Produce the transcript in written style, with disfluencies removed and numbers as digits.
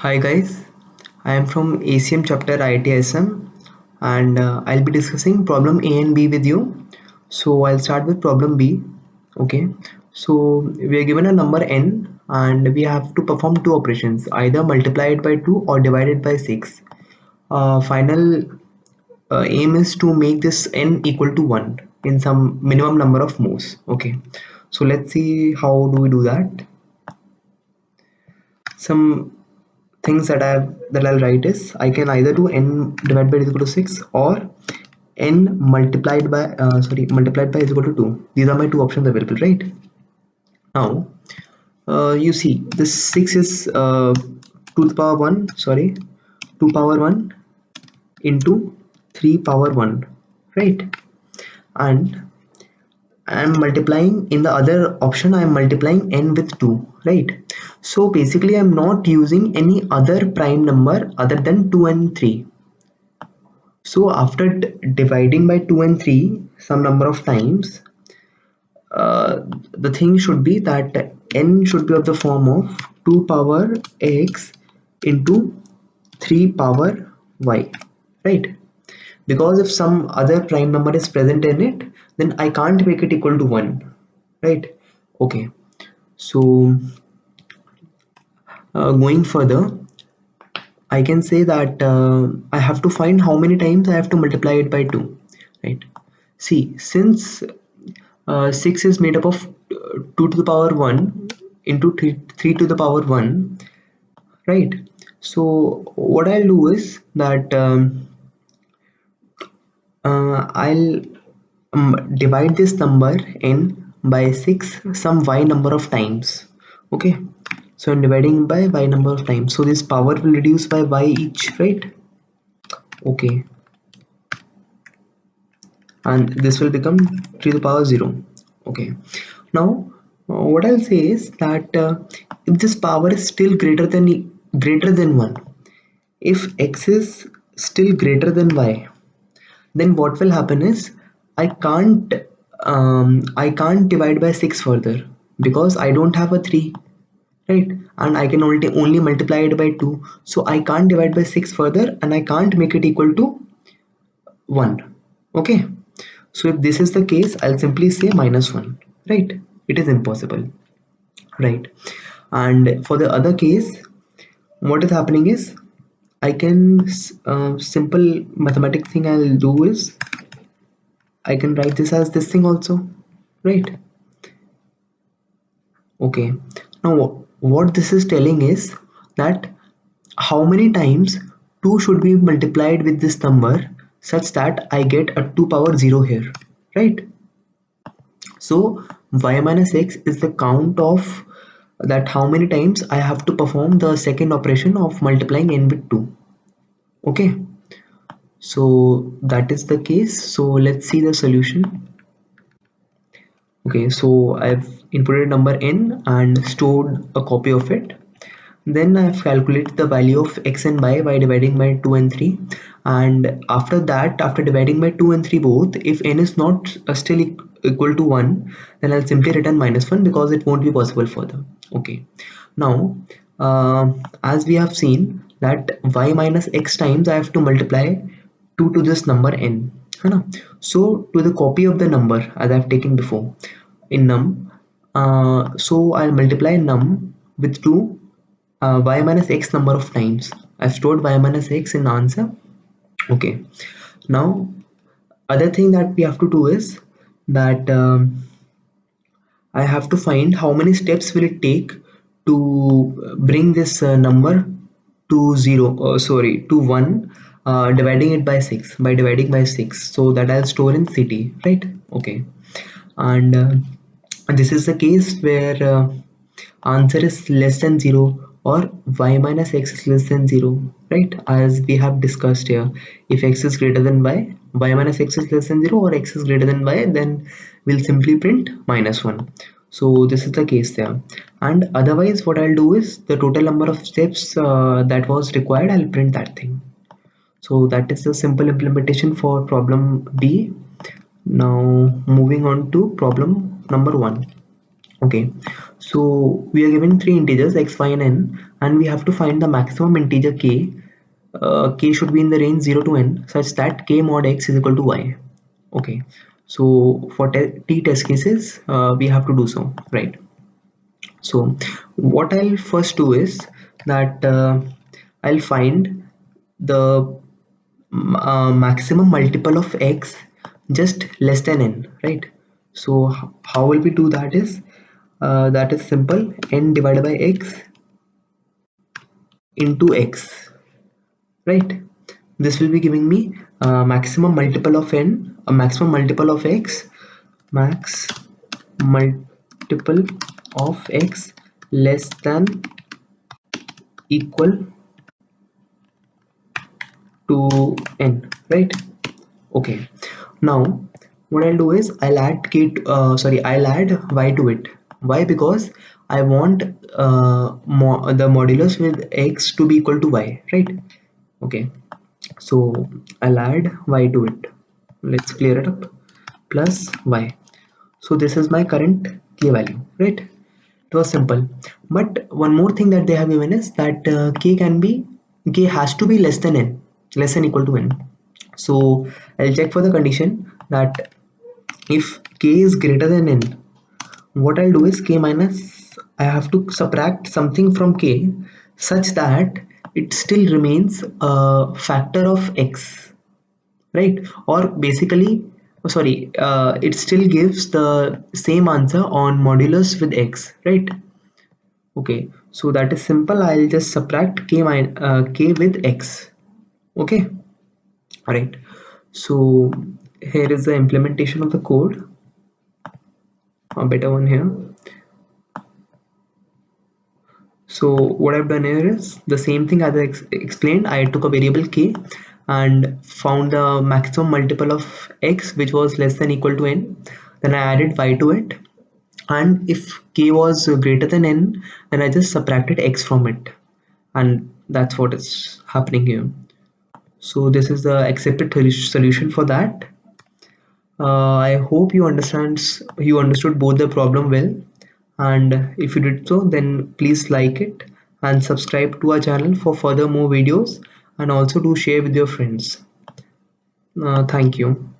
Hi guys, I am from ACM chapter IIT ISM and I'll be discussing problem A and B with you. So I'll start with problem B. Okay, so we are given a number n and we have to perform two operations, either multiply it by 2 or divide it by 6. Final aim is to make this n equal to 1 in some minimum number of moves. Okay, so let's see how do we do that. Some things I'll write is I can either do n divided by is equal to 6 or n multiplied by is equal to 2. These are my two options available, right? Now you see this 6 is 2 to the power 1 2 power 1 into 3 power 1, right? And I'm multiplying in the other option, I'm multiplying n with 2, right? So basically I'm not using any other prime number other than 2 and 3. So after dividing by 2 and 3 some number of times, the thing should be that n should be of the form of 2 power x into 3 power y, right? Because if some other prime number is present in it, then I can't make it equal to 1, right? Okay, so going further, I can say that I have to find how many times I have to multiply it by 2, right? See, since 6 is made up of 2 to the power 1 into 3 to the power 1, right? So what I'll do is that I'll divide this number n by 6 some y number of times. Okay, so I'm dividing by y number of times, so this power will reduce by y each, right? Okay, and this will become 3 to the power 0. Okay, now what I'll say is that if this power is still greater than 1, if x is still greater than y, then what will happen is I can't divide by 6 further because I don't have a 3, right? And I can only multiply it by 2, so I can't divide by 6 further and I can't make it equal to 1. Okay, so if this is the case, I'll simply say -1, right? It is impossible, right? And for the other case, what is happening is I can simple mathematical thing I'll do is I can write this as this thing also, right? Okay, now what this is telling is that how many times 2 should be multiplied with this number such that I get a 2 power 0 here, right? So y minus x is the count of that how many times I have to perform the second operation of multiplying n with 2. Okay, so that is the case. So let's see the solution. Okay, so I've inputted number n and stored a copy of it. Then I've calculated the value of x and y by dividing by 2 and 3, and after that, after dividing by 2 and 3 both, if n is not still equal to 1, then I'll simply return -1 because it won't be possible further. Okay, now as we have seen that y minus x times I have to multiply 2 to this number n, so to the copy of the number as I've taken before in num, so I'll multiply num with 2 y minus x number of times. I've stored y minus x in answer. Okay, now other thing that we have to do is that I have to find how many steps will it take to bring this number to 1, dividing it by 6 by dividing by 6, so that I'll store in city, right? Okay, and this is the case where answer is less than 0 or y minus x is less than 0, right? As we have discussed here, if x is greater than y minus x is less than 0 or x is greater than y, then we'll simply print -1. So this is the case there, and otherwise what I'll do is the total number of steps that was required, I'll print that thing. So that is the simple implementation for problem B. Now moving on to problem number 1. Okay, so we are given three integers x, y and n, and we have to find the maximum integer k. K should be in the range 0 to n such that k mod x is equal to y. Okay, so for t test cases we have to do so, right? So what I'll first do is that I'll find the maximum multiple of x just less than n, right? So how will we do that is simple, n divided by x into x, right? This will be giving me maximum multiple of n, a maximum multiple of x, max multiple of x less than equal to n, right? Okay, now what I'll do is I'll add I'll add y to it. Why? Because I want the modulus with x to be equal to y, right? Okay, so I'll add y to it. Let's clear it up. Plus y. So this is my current k value, right? It was simple, but one more thing that they have given is that k has to be less than n, less than equal to n. So I'll check for the condition that if k is greater than n, what I'll do is k minus, I have to subtract something from k such that it still remains a factor of x, right? Or basically, it still gives the same answer on modulus with x, right? Okay, so that is simple. I'll just subtract k with x. Okay, all right. So here is the implementation of the code, a better one here. So what I've done here is the same thing as I explained. I took a variable k and found the maximum multiple of x which was less than equal to n. Then I added y to it, and if k was greater than n, then I just subtracted x from it, and that's what is happening here. So this is the accepted solution for that. I hope you understood both the problem well, and if you did so, then please like it and subscribe to our channel for further more videos, and also do share with your friends. Thank you.